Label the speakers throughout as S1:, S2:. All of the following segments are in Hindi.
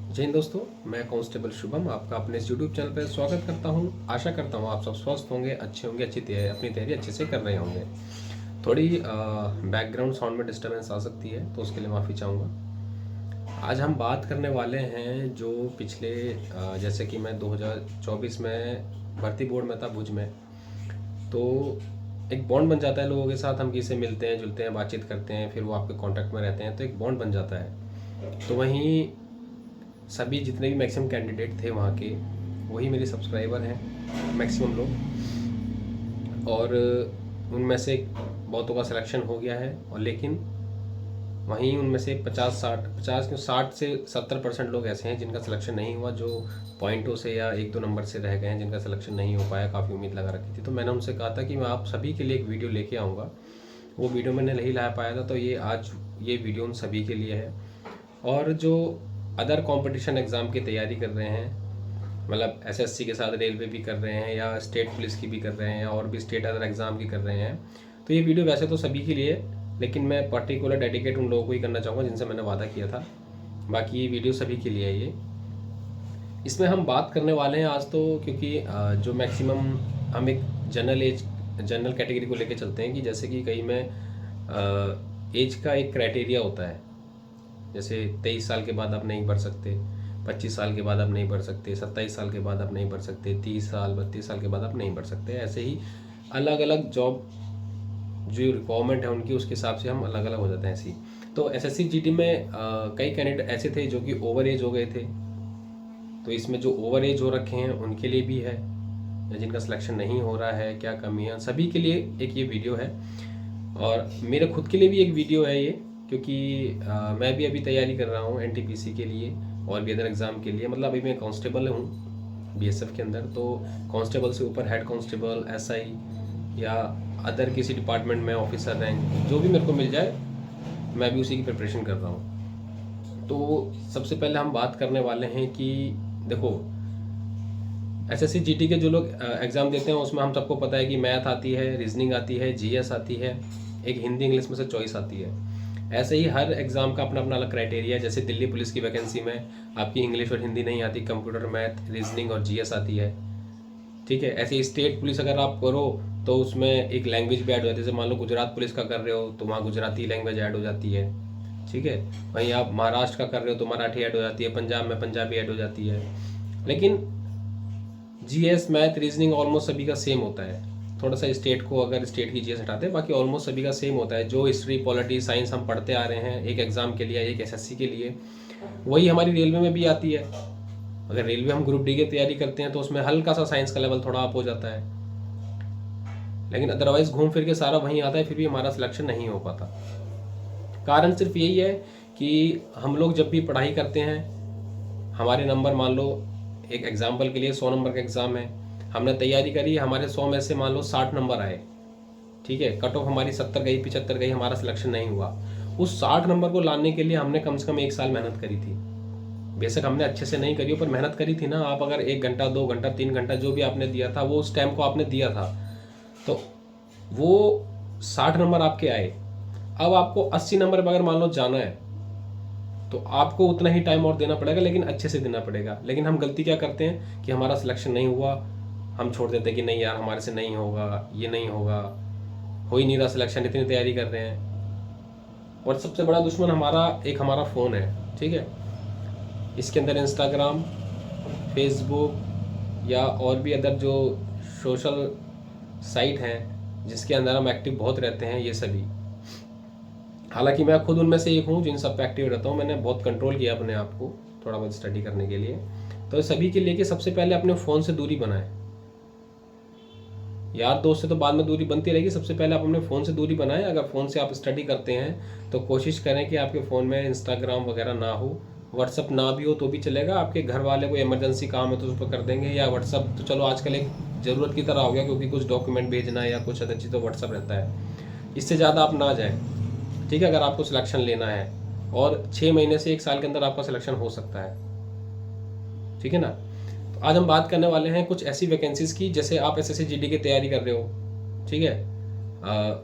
S1: जय हिंद दोस्तों, मैं कांस्टेबल शुभम आपका अपने इस यूट्यूब चैनल पर स्वागत करता हूं। आशा करता हूं आप सब स्वस्थ होंगे, अच्छे होंगे, अपनी तैयारी अच्छे से कर रहे होंगे। थोड़ी बैकग्राउंड साउंड में डिस्टर्बेंस आ सकती है तो उसके लिए माफ़ी चाहूँगा। आज हम बात करने वाले हैं जो पिछले जैसे कि मैं 2024 में भर्ती बोर्ड में था भुज में, तो एक बॉन्ड बन जाता है लोगों के साथ। हम किसी से मिलते हैं जुलते हैं, बातचीत करते हैं, फिर वो आपके कांटेक्ट में रहते हैं तो एक बॉन्ड बन जाता है। तो वहीं सभी जितने भी मैक्सिमम कैंडिडेट थे वहाँ के, वही मेरे सब्सक्राइबर हैं मैक्सिमम लोग। और उनमें से बहुतों का सिलेक्शन हो गया है, और लेकिन वहीं उनमें से 50 से 70% लोग ऐसे हैं जिनका सिलेक्शन नहीं हुआ, जो पॉइंटों से या एक दो नंबर से रह गए हैं, जिनका सिलेक्शन नहीं हो पाया। काफ़ी उम्मीद लगा रखी थी, तो मैंने उनसे कहा था कि मैं आप सभी के लिए एक वीडियो लेके आऊँगा। वो वीडियो मैंने नहीं ला पाया था, तो आज ये वीडियो उन सभी के लिए है। और जो अदर कंपटीशन एग्ज़ाम की तैयारी कर रहे हैं, मतलब एसएससी के साथ रेलवे भी कर रहे हैं या स्टेट पुलिस की भी कर रहे हैं और भी स्टेट अदर एग्ज़ाम की कर रहे हैं, तो ये वीडियो वैसे तो सभी के लिए, लेकिन मैं पर्टिकुलर डेडिकेट उन लोगों को ही करना चाहूँगा जिनसे मैंने वादा किया था। बाकी ये वीडियो सभी के लिए है। ये इसमें हम बात करने वाले हैं आज तो, क्योंकि जो मैक्सिमम हम एक जनरल कैटेगरी को लेके चलते हैं कि जैसे कि कहीं में एज का एक क्राइटेरिया होता है। जैसे 23 साल के बाद आप नहीं भर सकते, 25 साल के बाद आप नहीं भर सकते, 27 साल के बाद आप नहीं भर सकते, 30 साल 32 साल के बाद आप नहीं भर सकते। ऐसे ही अलग अलग जॉब जो रिक्वायरमेंट है उनकी, उसके हिसाब से हम अलग अलग हो जाते हैं। ऐसी तो एसएससी जीडी में कई कैंडिडेट ऐसे थे जो कि ओवर एज हो गए थे, तो इसमें जो ओवर एज हो रखे हैं उनके लिए भी है, या जिनका सिलेक्शन नहीं हो रहा है, क्या कमियां, सभी के लिए एक ये वीडियो है। और मेरे खुद के लिए भी एक वीडियो है ये, क्योंकि मैं भी अभी तैयारी कर रहा हूँ एनटीपीसी के लिए और भी अदर एग्ज़ाम के लिए। मतलब अभी मैं कांस्टेबल हूँ बीएसएफ के अंदर, तो कांस्टेबल से ऊपर हेड कांस्टेबल, एसआई या अदर किसी डिपार्टमेंट में ऑफिसर रैंक जो भी मेरे को मिल जाए, मैं भी उसी की प्रिपरेशन कर रहा हूँ। तो सबसे पहले हम बात करने वाले हैं कि देखो, एसएससी जीटी के जो लोग एग्ज़ाम देते हैं उसमें हम सबको पता है कि मैथ आती है, रीजनिंग आती है, जीएस आती है, एक हिंदी इंग्लिश में से चॉइस आती है। ऐसे ही हर एग्ज़ाम का अपना अपना अलग क्राइटेरिया है। जैसे दिल्ली पुलिस की वैकेंसी में आपकी इंग्लिश और हिंदी नहीं आती, कंप्यूटर, मैथ, रीजनिंग और जीएस आती है। ठीक है। ऐसे ही स्टेट पुलिस अगर आप करो तो उसमें एक लैंग्वेज भी ऐड हो जाती है। जैसे मान लो गुजरात पुलिस का कर रहे हो तो वहाँ गुजराती लैंग्वेज ऐड हो जाती है। ठीक है। वहीं आप महाराष्ट्र का कर रहे हो तो मराठी ऐड हो जाती है, पंजाब में पंजाबी ऐड हो जाती है। लेकिन जीएस, मैथ, रीजनिंग ऑलमोस्ट सभी का सेम होता है। थोड़ा सा स्टेट को, अगर स्टेट की जीएस हटाते हैं, बाकी ऑलमोस्ट सभी का सेम होता है। जो हिस्ट्री, पॉलिटी, साइंस हम पढ़ते आ रहे हैं एक एग्ज़ाम के लिए, एक एसएससी के लिए, वही हमारी रेलवे में भी आती है। अगर रेलवे हम ग्रुप डी की तैयारी करते हैं तो उसमें हल्का सा साइंस का लेवल थोड़ा अप हो जाता है, लेकिन अदरवाइज घूम फिर के सारा वहीं आता है, फिर भी हमारा सिलेक्शन नहीं हो पाता। कारण सिर्फ यही है कि हम लोग जब भी पढ़ाई करते हैं, हमारे नंबर, मान लो एक एग्जाम्पल के लिए 100 नंबर का एग्ज़ाम है, हमने तैयारी करी, हमारे 100 में से मान लो 60 नंबर आए। ठीक है। कट ऑफ हमारी 70 गई, 75 गई, हमारा सिलेक्शन नहीं हुआ। उस 60 नंबर को लाने के लिए हमने कम से कम 1 साल मेहनत करी थी। बेशक हमने अच्छे से नहीं करी हो, पर मेहनत करी थी ना। आप अगर 1 घंटा, 2 घंटा, 3 घंटा जो भी आपने दिया था, वो उस टाइम को आपने दिया था, तो वो 60 नंबर आपके आए। अब आपको 80 नंबर पर अगर मान लो जाना है तो आपको उतना ही टाइम और देना पड़ेगा, लेकिन अच्छे से देना पड़ेगा। लेकिन हम गलती क्या करते हैं कि हमारा सिलेक्शन नहीं हुआ, हम छोड़ देते हैं कि नहीं यार हमारे से नहीं होगा, ये नहीं होगा, हो ही नहीं रहा सिलेक्शन, इतनी तैयारी कर रहे हैं। और सबसे बड़ा दुश्मन हमारा फ़ोन है। ठीक है। इसके अंदर इंस्टाग्राम, फेसबुक या और भी अदर जो सोशल साइट हैं जिसके अंदर हम एक्टिव बहुत रहते हैं, ये सभी, हालांकि मैं खुद उनमें से एक हूँ जिन सब पे एक्टिव रहता हूँ। मैंने बहुत कंट्रोल किया अपने आप को थोड़ा बहुत स्टडी करने के लिए। तो सभी के लिए कि सबसे पहले अपने फ़ोन से दूरी बनाएं। यार दोस्त से तो बाद में दूरी बनती रहेगी, सबसे पहले आप अपने फ़ोन से दूरी बनाएं। अगर फ़ोन से आप स्टडी करते हैं तो कोशिश करें कि आपके फ़ोन में इंस्टाग्राम वगैरह ना हो, व्हाट्सअप ना भी हो तो भी चलेगा। आपके घर वाले को इमरजेंसी काम है तो उस पर कर देंगे, या व्हाट्सअप तो चलो आजकल एक ज़रूरत की तरह हो गया, क्योंकि कुछ डॉक्यूमेंट भेजना है या कुछ अदर चीज़ तो व्हाट्सअप रहता है। इससे ज़्यादा आप ना जाएँ। ठीक है। अगर आपको सिलेक्शन लेना है, और 6 महीने से 1 साल के अंदर आपका सिलेक्शन हो सकता है। ठीक है ना। तो आज हम बात करने वाले हैं कुछ ऐसी वैकेंसीज़ की, जैसे आप एसएससी जीडी की तैयारी कर रहे हो। ठीक है।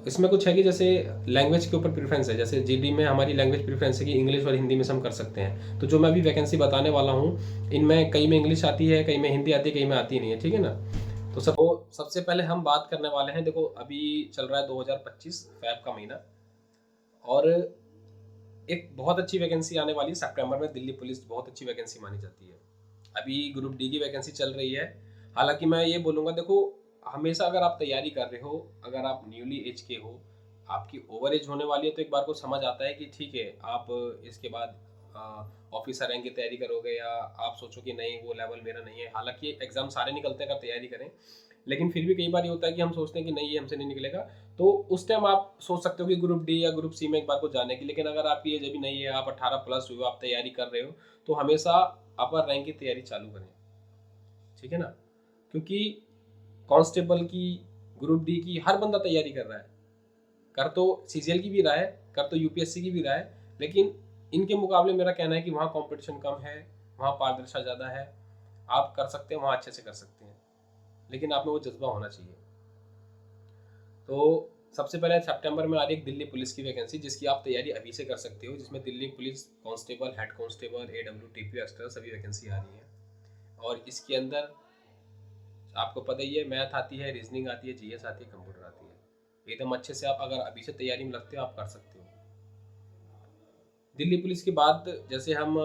S1: इसमें कुछ है कि जैसे लैंग्वेज के ऊपर प्रेफरेंस है, जैसे जीडी में हमारी लैंग्वेज प्रेफरेंस है कि इंग्लिश और हिंदी में से हम कर सकते हैं। तो जो मैं अभी वैकेंसी बताने वाला हूँ, इनमें कई में इंग्लिश आती है, कई में हिंदी आती है, कई में आती नहीं है, ठीक है ना। तो सबसे पहले हम बात करने वाले हैं, देखो अभी चल रहा है 2025 फैब का महीना, और एक बहुत अच्छी वैकेंसी आने वाली है सितंबर में। दिल्ली पुलिस बहुत अच्छी वैकेंसी मानी जाती है। अभी ग्रुप डी की वैकेंसी चल रही है। हालांकि मैं ये बोलूँगा, देखो हमेशा अगर आप तैयारी कर रहे हो, अगर आप न्यूली एज के हो, आपकी ओवर एज होने वाली है, तो एक बार को समझ आता है कि ठीक है आप इसके बाद ऑफिसर रैंक की तैयारी करोगे, या आप सोचो कि नहीं वो लेवल मेरा नहीं है। हालांकि एग्जाम सारे निकलते हैं अगर तैयारी करें, लेकिन फिर भी कई बार ये होता है कि हम सोचते हैं कि नहीं ये हमसे नहीं निकलेगा। तो उस टाइम आप सोच सकते हो कि ग्रुप डी या ग्रुप सी में एक बार को जाने की। लेकिन अगर आपकी एज अभी नहीं है, आप 18 प्लस हुए, आप तैयारी कर रहे हो, तो हमेशा अपर रैंक की तैयारी चालू करें, ठीक है ना। क्योंकि कांस्टेबल की, ग्रुप डी की हर बंदा तैयारी कर रहा है। कर तो सीजीएल की भी रहा है, कर तो यूपीएससी की भी रहा है, लेकिन इनके मुकाबले मेरा कहना है कि वहाँ कंपटीशन कम है, वहाँ पारदर्शिता ज़्यादा है। आप कर सकते हैं, वहाँ अच्छे से कर सकते हैं, लेकिन आप में वो जज्बा होना चाहिए। तो सबसे पहले सितंबर में आ रही है दिल्ली पुलिस की वैकेंसी, जिसकी आप तैयारी अभी से कर सकते हो, जिसमें Delhi police constable, head constable, AW, TP extra सभी वैकेंसी आ रही है। और इसके अंदर आपको पता ही है, मैथ आती है, रीजनिंग आती है, जीएस आती है, कंप्यूटर आती है। एकदम अच्छे से आप अगर अभी से तैयारी में लगते हो, आप कर सकते हो। दिल्ली पुलिस के बाद जैसे हम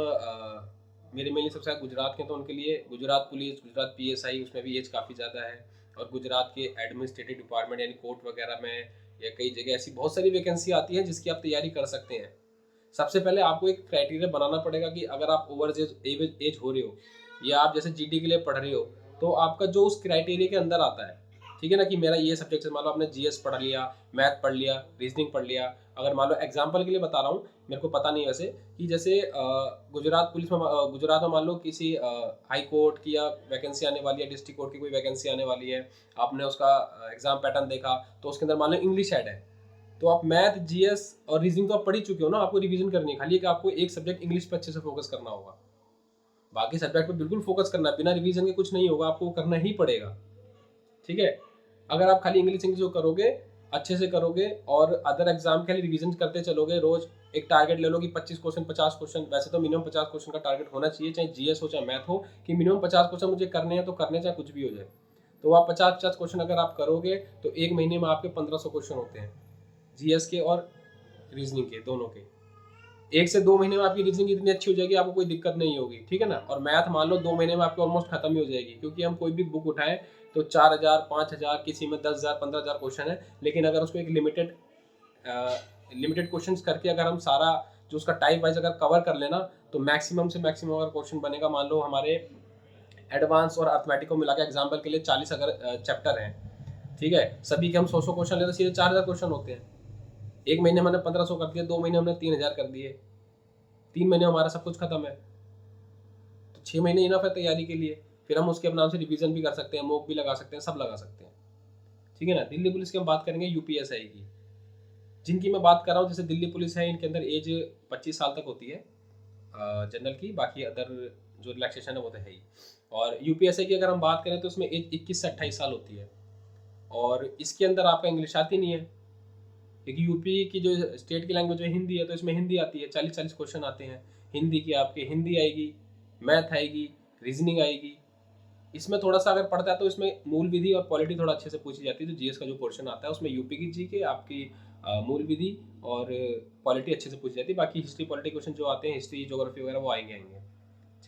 S1: मेरे मेनली सबसे ज़्यादा गुजरात के, तो उनके लिए गुजरात पुलिस, गुजरात पीएसआई, उसमें भी एज काफ़ी ज़्यादा है। और गुजरात के एडमिनिस्ट्रेटिव डिपार्टमेंट यानी कोर्ट वगैरह में, या कई जगह ऐसी बहुत सारी वैकेंसी आती है जिसकी आप तैयारी कर सकते हैं। सबसे पहले आपको एक क्राइटेरिया बनाना पड़ेगा कि अगर आप ओवर एज हो रहे हो, या आप जैसे जीडी के लिए पढ़ रहे हो, तो आपका जो उस क्राइटेरिया के अंदर आता है, ठीक है ना, कि मेरा ये सब्जेक्ट है, मान लो आपने जीएस पढ़ लिया, मैथ पढ़ लिया, रीजनिंग पढ़ लिया। अगर मान लो एग्जाम्पल के लिए बता रहा हूँ, मेरे को पता नहीं वैसे, कि जैसे गुजरात पुलिस में, गुजरात में मान लो किसी हाई कोर्ट की या वैकेंसी आने वाली है, डिस्ट्रिक्ट कोर्ट की कोई वैकेंसी आने वाली है, आपने उसका एग्जाम पैटर्न देखा, तो उसके अंदर मान लो इंग्लिश ऐड है, तो आप मैथ, जीएस और रीजनिंग तो आप पढ़ ही चुके हो ना, आपको रिवीजन करनी है खाली, कि आपको एक सब्जेक्ट इंग्लिश पे अच्छे से फोकस करना होगा। बाकी सब्जेक्ट पे बिल्कुल फोकस करना है, बिना रिवीजन के कुछ नहीं होगा, आपको करना ही पड़ेगा, ठीक है। अगर आप खाली इंग्लिश जो करोगे, अच्छे से करोगे, और अदर एग्जाम के लिए रिवीजन करते चलोगे, रोज एक टारगेट ले लो कि 25 क्वेश्चन, 50 क्वेश्चन, वैसे तो मिनिमम 50 क्वेश्चन का टारगेट होना चाहिए, चाहे जीएस हो चाहे मैथ हो, कि मिनिमम 50 क्वेश्चन मुझे करने हैं, तो करने चाहे कुछ भी हो जाए। तो आप 50-50 क्वेश्चन अगर आप करोगे, तो एक महीने में आपके 1500 क्वेश्चन होते हैं, जीएस के और रीजनिंग के दोनों के। 1 से 2 महीने में आपकी रीजनिंग इतनी अच्छी हो जाएगी, आपको कोई दिक्कत नहीं होगी, ठीक है ना। और मैथ मान लो 2 महीने में आपकी ऑलमोस्ट खत्म ही हो जाएगी, क्योंकि हम कोई भी बुक उठाएं तो 4000, 5000, किसी में 10,000, 15,000 क्वेश्चन है। लेकिन अगर उसको एक लिमिटेड क्वेश्चन करके अगर हम सारा जो उसका टाइप वाइज अगर कवर कर लेना, तो मैक्सिमम से मैक्सिमम अगर क्वेश्चन बनेगा, मान लो हमारे एडवांस और अर्थमेटिक को मिला के एग्जाम्पल के लिए 40 अगर चैप्टर हैं, ठीक है, सभी के हम 100 क्वेश्चन लेते, सीधे 4000 क्वेश्चन होते हैं। एक महीने मैंने 1500 कर दिए, 2 महीने हमने 3000 कर दिए, 3 महीने हमारा सब कुछ खत्म है। तो 6 महीने इनफ है तैयारी के लिए। फिर हम उसके नाम से रिवीजन भी कर सकते हैं, मॉक भी लगा सकते हैं, सब लगा सकते हैं, ठीक है ना। दिल्ली पुलिस की हम बात करेंगे, यूपीएसआई की, जिनकी मैं बात कर रहा हूँ, जैसे दिल्ली पुलिस है, इनके अंदर एज 25 साल तक होती है जनरल की, बाकी अदर जो रिलैक्सेशन है वो तो है ही। और यूपीएसआई की अगर हम बात करें, तो इसमें एज 21 से 28 साल होती है, और इसके अंदर आपका इंग्लिश आती नहीं है, क्योंकि यूपी की जो स्टेट की लैंग्वेज है हिंदी है, तो इसमें हिंदी आती है, 40-40 क्वेश्चन आते हैं हिंदी की, आपके हिंदी आएगी, मैथ आएगी, रीजनिंग आएगी। इसमें थोड़ा सा अगर पढ़ता है, तो इसमें मूल विधि और पॉलिटी थोड़ा अच्छे से पूछी जाती है। तो जीएस का जो पोर्शन आता है, उसमें यूपी की जी के आपकी मूल विधि और पॉलिटी अच्छे से पूछी जाती है। बाकी हिस्ट्री, पॉलिटी क्वेश्चन जो आते हैं, हिस्ट्री, ज्योग्राफी वगैरह, वो आएंगे,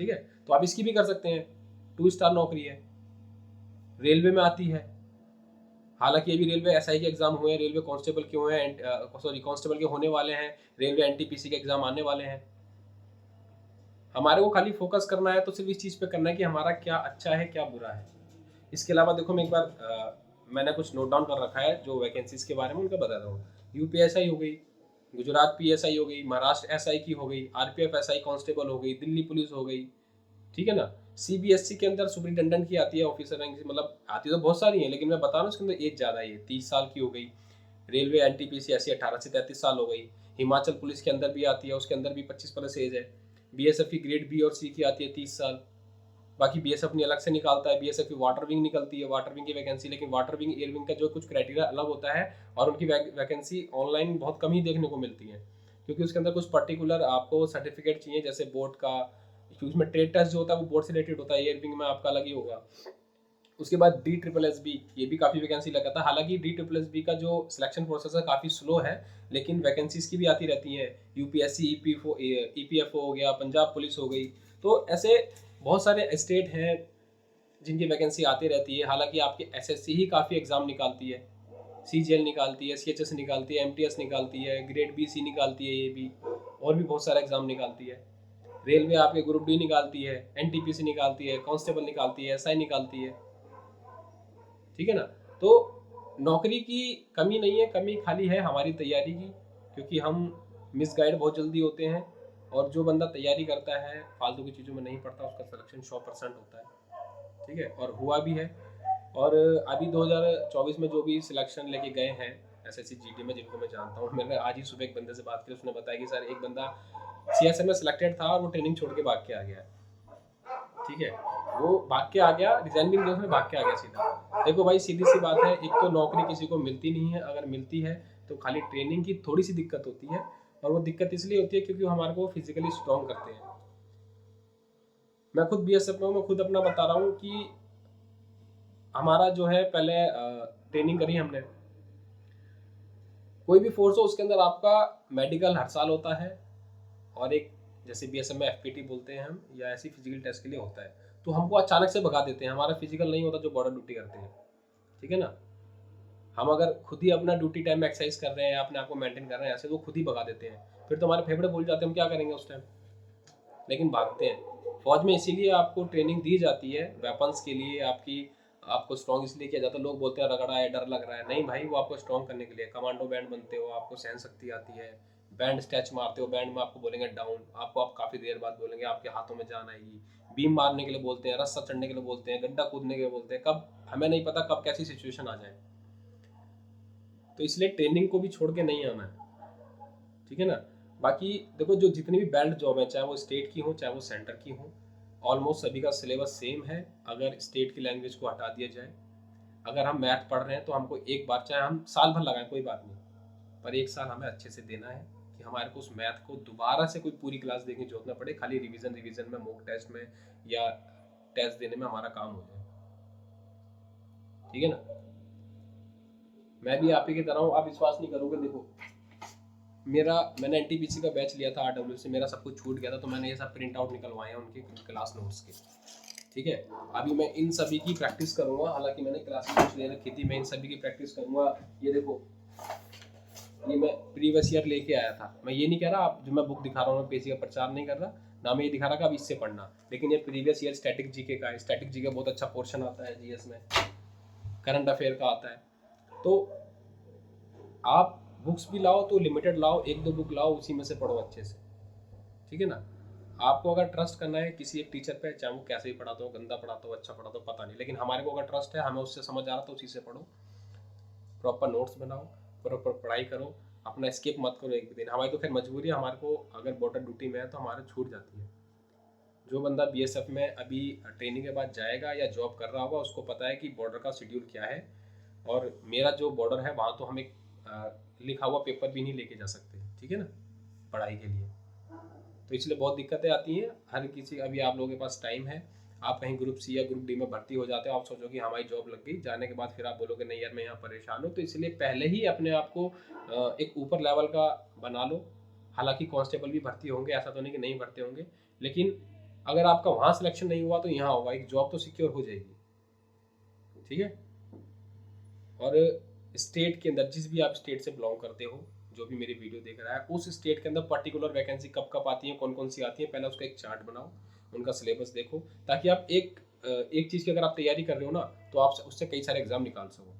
S1: ठीक है। तो आप इसकी भी कर सकते हैं, 2 स्टार नौकरी है, रेलवे में आती है। हालांकि अभी रेलवे एसआई के एग्जाम हुए हैं, रेलवे कांस्टेबल के हुए हैं, सॉरी कांस्टेबल के होने वाले हैं, रेलवे एनटीपीसी के एग्जाम आने वाले हैं। हमारे को खाली फोकस करना है, तो सिर्फ इस चीज़ पे करना है कि हमारा क्या अच्छा है, क्या बुरा है। इसके अलावा देखो, मैं एक बार मैंने कुछ नोट डाउन कर रखा है जो वैकेंसीज के बारे में, उनका बताता हूँ। यूपीएसआई हो गई, गुजरात पीएसआई हो गई, महाराष्ट्र एसआई की हो गई, आरपीएफ एसआई कांस्टेबल हो गई, दिल्ली पुलिस हो गई, ठीक है ना। सीबीएसई के अंदर सुपरिटेंडेंट की आती है, ऑफिसर रैंक, मतलब आती तो बहुत सारी है, लेकिन मैं बता रहा हूँ उसके अंदर एज ज़्यादा है, 30 साल की हो गई। रेलवे एनटीपीसी ऐसी 18 से 33 साल हो गई। हिमाचल पुलिस के अंदर भी आती है, उसके अंदर भी 25 प्लस एज है। बीएसएफ की ग्रेड बी और सी की आती है 30 साल। बाकी बीएसएफ अपनी अलग से निकालता है, बीएसएफ की वाटर विंग निकलती है, वाटर विंग की वैकेंसी, लेकिन वाटर विंग एयर विंग का जो कुछ क्राइटेरिया अलग होता है और उनकी वैकेंसी ऑनलाइन बहुत कम ही देखने को मिलती है, क्योंकि उसके अंदर कुछ पर्टिकुलर आपको सर्टिफिकेट चाहिए, जैसे बोर्ड का, क्योंकि उसमें ट्रेड टेस्ट जो होता है वो बोर्ड से रिलेटेड होता है, एयर विंग में आपका अलग ही होगा। उसके बाद DSSB, ये भी काफ़ी वैकेंसी लगाता है। हालांकि DSSB का जो सिलेक्शन प्रोसेस है काफ़ी स्लो है, लेकिन वैकेंसीज की भी आती रहती हैं। UPSC EPFO हो गया, पंजाब पुलिस हो गई, तो ऐसे बहुत सारे स्टेट हैं जिनकी वैकेंसी आती रहती है। हालांकि आपकी SSC ही काफ़ी एग्ज़ाम निकालती है, CGL निकालती है, CHS निकालती है, MTS निकालती है, ग्रेड BC निकालती है, ये भी और भी बहुत सारा एग्ज़ाम निकालती है। रेलवे आपके ग्रुप D निकालती है, NTPC निकालती है, कांस्टेबल निकालती है, SI निकालती है, ठीक है ना। तो नौकरी की कमी नहीं है, कमी खाली है हमारी तैयारी की, क्योंकि हम मिसगाइड बहुत जल्दी होते हैं, और जो बंदा तैयारी करता है फालतू की चीज़ों में नहीं पड़ता, उसका सिलेक्शन 100% होता है, ठीक है, और हुआ भी है। और अभी 2024 में जो भी सिलेक्शन लेके गए हैं SSC GD में, जिनको मैं जानता हूँ, मैंने आज ही सुबह एक बंदे से बात की, उसने बताया कि सर एक बंदा CSM में सिलेक्टेड था और वो ट्रेनिंग छोड़ के भाग के आ गया, ठीक है, वो भाग के आ गया, रिजाइन भी नहीं दिया उसने, भाग के आ गया सीधा। देखो भाई सीधी सी बात है, एक तो नौकरी किसी को मिलती नहीं है, अगर मिलती है तो खाली ट्रेनिंग की थोड़ी सी दिक्कत होती है, और वो दिक्कत इसलिए होती है क्योंकि हमारे को फिजिकली स्ट्रॉन्ग करते हैं। मैं खुद BSF में हूँ, मैं खुद अपना बता रहा हूँ कि हमारा जो है पहले ट्रेनिंग करी हमने, कोई भी फोर्स हो उसके अंदर आपका मेडिकल हर साल होता है, और एक जैसे BSF में FPT बोलते हैं हम, या ऐसी फिजिकल टेस्ट के लिए होता है, तो हमको अचानक से भगा देते हैं, हमारा फिजिकल नहीं होता जो बॉर्डर ड्यूटी करते हैं, ठीक है ना। हम अगर खुद ही अपना ड्यूटी टाइम में एक्सरसाइज कर रहे हैं, अपने आप को मेंटेन कर रहे हैं ऐसे, तो खुद ही भगा देते हैं, फिर तो हमारे फेफड़े भूल जाते हैं, हम क्या करेंगे उस टाइम, लेकिन भागते हैं। फौज में इसीलिए आपको ट्रेनिंग दी जाती है वेपन्स के लिए, आपको स्ट्रॉन्ग इसलिए किया जाता है। लोग बोलते हैं रगड़ा है, डर लग रहा है, नहीं भाई, वो आपको स्ट्रॉन्ग करने के लिए। कमांडो बैंड बनते हो, आपको सहन शक्ति आती है, बैंड स्टैच मारते हो, बैंड में आपको बोलेंगे डाउन, आपको आप काफ़ी देर बाद बोलेंगे, आपके हाथों में जान आएगी। बीम मारने के लिए बोलते हैं, रस्सा चढ़ने के लिए बोलते हैं, गड्ढा कूदने के लिए बोलते हैं, कब हमें नहीं पता कब कैसी सिचुएशन आ जाए, तो इसलिए ट्रेनिंग को भी छोड़ के नहीं आना है, ठीक है ना। बाकी देखो, जो जितनी भी बेल्ट जॉब है, चाहे वो स्टेट की हो चाहे वो सेंटर की हो, ऑलमोस्ट सभी का सिलेबस सेम है, अगर स्टेट की लैंग्वेज को हटा दिया जाए। अगर हम मैथ पढ़ रहे हैं तो हमको एक बार, चाहे हम साल भर लगाएं कोई बात नहीं, पर एक साल हमें अच्छे से देना है, कि हमारे को उस मैथ को दोबारा से कोई पूरी क्लास देखने की जरूरत ना पड़े, खाली रिवीजन में, मॉक टेस्ट में या टेस्ट देने में हमारा काम हो जाए, ठीक है ना। मैं भी आप ही की तरह हूँ, आप विश्वास नहीं करोगे, देखो मैंने NTPC का बैच लिया था RW से, मेरा सब कुछ छूट गया था, तो मैंने ये सब प्रिंट आउट निकलवाए हैं उनके क्लास नोट्स के, ठीक है। अभी मैं इन सभी की प्रैक्टिस करूंगा, हालांकि मैंने क्लास नोट्स ले रखी थी, मैं इन सभी की प्रैक्टिस करूंगा। ये देखो, ये मैं प्रीवियस ईयर लेके आया था, मैं ये नहीं कह रहा, आप जो मैं बुक दिखा रहा हूँ, मैं पेजी का प्रचार नहीं कर रहा ना, मैं ये दिखा रहा कि आप इससे पढ़ना, लेकिन ये प्रीवियस ईयर स्टैटिक जीके का है। स्टैटिक जीके बहुत अच्छा पोर्शन आता है GS में, करंट अफेयर का आता है, तो आप बुक्स भी लाओ तो लिमिटेड लाओ, एक दो बुक लाओ, उसी में से पढ़ो अच्छे से, ठीक है ना। आपको अगर ट्रस्ट करना है किसी एक टीचर पे, चाहे वो कैसे ही पढ़ाता हो, गंदा पढ़ाता हो, अच्छा पढ़ाता हो, पता नहीं, लेकिन हमारे को अगर ट्रस्ट है, हमें उससे समझ आ रहा तो उसी से पढ़ो, प्रॉपर नोट्स बनाओ, प्रॉपर पढ़ाई करो, अपना स्किप मत करो एक भी दिन। हमारी तो खैर मजबूरी है, हमारे को अगर बॉर्डर ड्यूटी में है तो हमारे छूट जाती है। जो बंदा BSF में अभी ट्रेनिंग के बाद जाएगा या जॉब कर रहा होगा, उसको पता है कि बॉर्डर का शेड्यूल क्या है, और मेरा जो बॉर्डर है वहाँ तो हम एक लिखा हुआ पेपर भी नहीं लेके जा सकते, ठीक है ना, पढ़ाई के लिए, तो इसलिए बहुत दिक्कतें आती हैं हर किसी। अभी आप लोगों के पास टाइम है, आप कहीं ग्रुप C या ग्रुप D में भर्ती हो जाते हो, आप सोचो कि हमारी जॉब लग गई, जाने के बाद फिर आप बोलोगे नहीं यार मैं यहाँ परेशान हूँ, तो इसलिए पहले ही अपने आप को एक ऊपर लेवल का बना लो। हालांकि कांस्टेबल भी भर्ती होंगे, ऐसा तो नहीं कि नहीं भर्ती होंगे, लेकिन अगर आपका वहाँ सिलेक्शन नहीं हुआ तो यहाँ होगा, एक जॉब तो सिक्योर हो जाएगी, ठीक है। और स्टेट के अंदर, जिस भी आप स्टेट से बिलोंग करते हो, जो भी मेरी वीडियो देख रहा है, उस स्टेट के अंदर पर्टिकुलर वैकेंसी कब कब आती है, कौन कौन सी आती है, पहले उसका एक चार्ट बनाओ, उनका सिलेबस देखो, ताकि आप एक चीज़ की अगर आप तैयारी कर रहे हो ना, तो आप उससे कई सारे एग्जाम निकाल सको,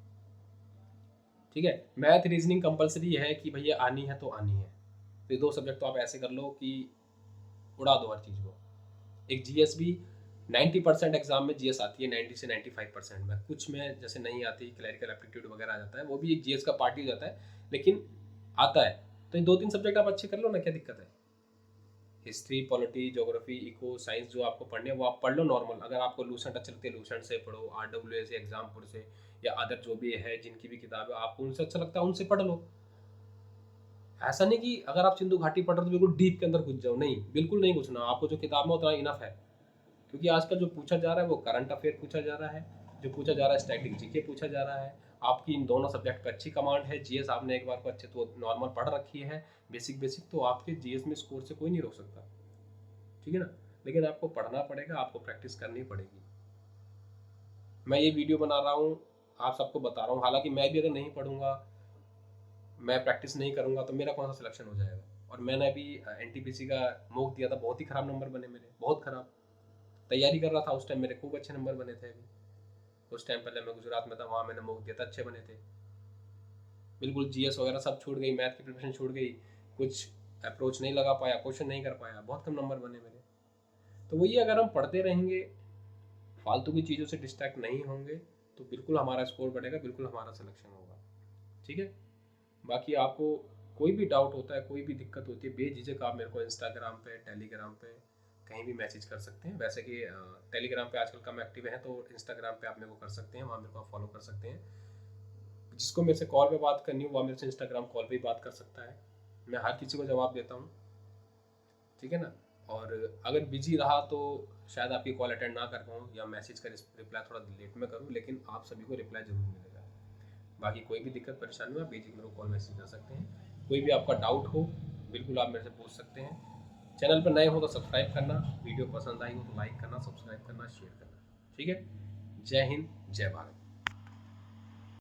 S1: ठीक है। मैथ रीजनिंग कंपलसरी है कि भैया आनी है तो आनी है, तो ये दो सब्जेक्ट तो आप ऐसे कर लो कि उड़ा दो हर चीज़ को। एक GS भी 90% एग्जाम में GS आती है, 90 से 95% में, कुछ में जैसे नहीं आती, क्लरिकल एप्टीट्यूड वगैरह आ जाता है, वो भी एक GS का पार्ट ही हो जाता है, लेकिन आता है। तो ये 2-3 सब्जेक्ट आप अच्छे कर लो ना, क्या दिक्कत है, history, polity, geography, eco, science जो आपको पढ़ने हैं वो आप पढ़ लो नॉर्मल। अगर आपको लूसेंट अच्छा लगता है लूसेंट से पढ़ो, RWA से, एग्जामपुर से, या अदर जो भी है जिनकी भी किताब है आपको उनसे अच्छा लगता है उनसे पढ़ लो। ऐसा नहीं कि अगर आप सिंधु घाटी पढ़ रहे हो तो बिल्कुल डीप के अंदर घुस जाओ, नहीं, बिल्कुल नहीं घुसना। आपको जो किताब में उतना इनफ है, क्योंकि आजकल जो पूछा जा रहा है वो करंट अफेयर पूछा जा रहा है, जो पूछा जा रहा है स्टैटिक जीके पूछा जा रहा है। आपकी इन दोनों सब्जेक्ट पे अच्छी कमांड है, जीएस आपने एक बार को अच्छे तो नॉर्मल पढ़ रखी है, बेसिक बेसिक, तो आपके जीएस में स्कोर से कोई नहीं रोक सकता, ठीक है ना। लेकिन आपको पढ़ना पड़ेगा, आपको प्रैक्टिस करनी पड़ेगी। मैं ये वीडियो बना रहा हूँ, आप सबको बता रहा हूँ, हालांकि मैं भी अगर नहीं पढ़ूंगा, मैं प्रैक्टिस नहीं करूंगा तो मेरा कौन सा सिलेक्शन हो जाएगा। और मैंने अभी एनटीपीसी का मॉक दिया था, बहुत ही खराब नंबर बने मेरे, बहुत खराब। तैयारी कर रहा था उस टाइम, मेरे खूब अच्छे नंबर बने थे। अभी कुछ टाइम पहले मैं गुजरात में था, वहाँ मैंने मॉक दिया था, अच्छे बने थे। बिल्कुल जीएस वगैरह सब छूट गई, मैथ की प्रिपरेशन छूट गई, कुछ अप्रोच नहीं लगा पाया, क्वेश्चन नहीं कर पाया, बहुत कम नंबर बने मेरे। तो वही, अगर हम पढ़ते रहेंगे, फालतू की चीज़ों से डिस्ट्रैक्ट नहीं होंगे, तो बिल्कुल हमारा स्कोर बढ़ेगा, बिल्कुल हमारा सिलेक्शन होगा, ठीक है। बाकी आपको कोई भी डाउट होता है, कोई भी दिक्कत होती है, बेझिझक आप मेरे को इंस्टाग्राम पे, टेलीग्राम पे कहीं भी मैसेज कर सकते हैं। वैसे कि टेलीग्राम पे आजकल कम एक्टिव है, तो इंस्टाग्राम पे आप मेरे को कर सकते हैं, वहाँ मेरे को फॉलो कर सकते हैं। जिसको मेरे से कॉल पे बात करनी हो वह मेरे से इंस्टाग्राम कॉल पे ही बात कर सकता है, मैं हर किसी को जवाब देता हूँ, ठीक है ना। और अगर बिजी रहा तो शायद आपकी कॉल अटेंड ना कर पाऊँ, या मैसेज का रिप्लाई थोड़ा लेट में करूँ, लेकिन आप सभी को रिप्लाई जरूर मिलेगा। बाकी कोई भी दिक्कत परेशानी हो आप बेझिझक मेरे को कॉल मैसेज कर सकते हैं। कोई भी आपका डाउट हो बिल्कुल आप मेरे से पूछ सकते हैं। चैनल पर नए हो तो सब्सक्राइब करना, वीडियो पसंद आई हो तो लाइक करना, सब्सक्राइब करना, शेयर करना, ठीक है। जय हिंद, जय भारत।